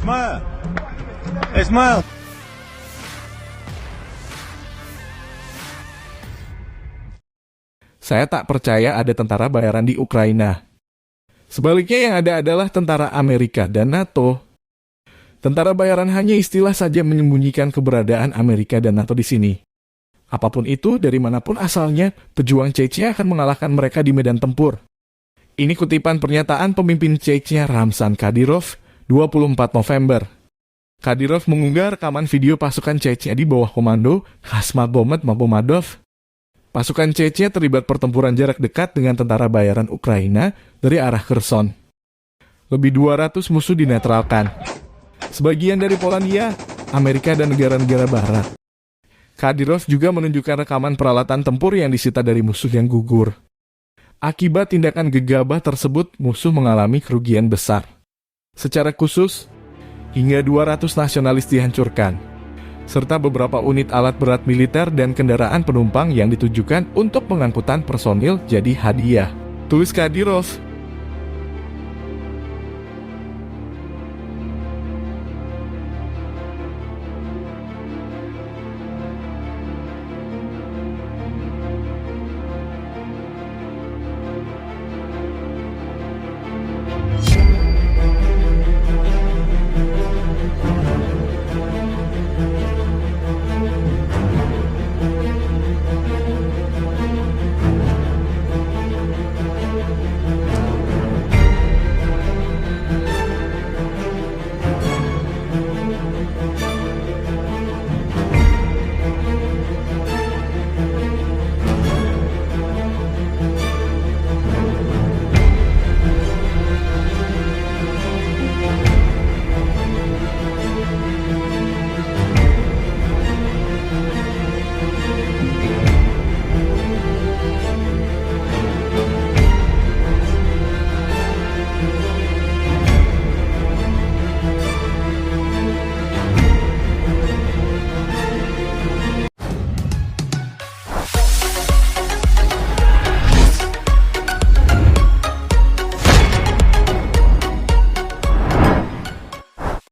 Smile. Hey, smile. Saya tak percaya ada tentara bayaran di Ukraina. Sebaliknya yang ada adalah tentara Amerika dan NATO. Tentara bayaran hanya istilah saja menyembunyikan keberadaan Amerika dan NATO di sini. Apapun itu, dari manapun asalnya, pejuang Chechnya akan mengalahkan mereka di medan tempur. Ini kutipan pernyataan pemimpin Chechnya Ramzan Kadyrov, 24 November. Kadyrov mengunggah rekaman video pasukan Chechnya di bawah komando Khasmagomet Magomadov. Pasukan Chechnya terlibat pertempuran jarak dekat dengan tentara bayaran Ukraina dari arah Kherson. Lebih 200 musuh dinetralkan. Sebagian dari Polandia, Amerika dan negara-negara barat. Kadyrov juga menunjukkan rekaman peralatan tempur yang disita dari musuh yang gugur. Akibat tindakan gegabah tersebut, musuh mengalami kerugian besar. Secara khusus, hingga 200 nasionalis dihancurkan, serta beberapa unit alat berat militer dan kendaraan penumpang yang ditujukan untuk pengangkutan personil jadi hadiah. Tulis Kadyrov.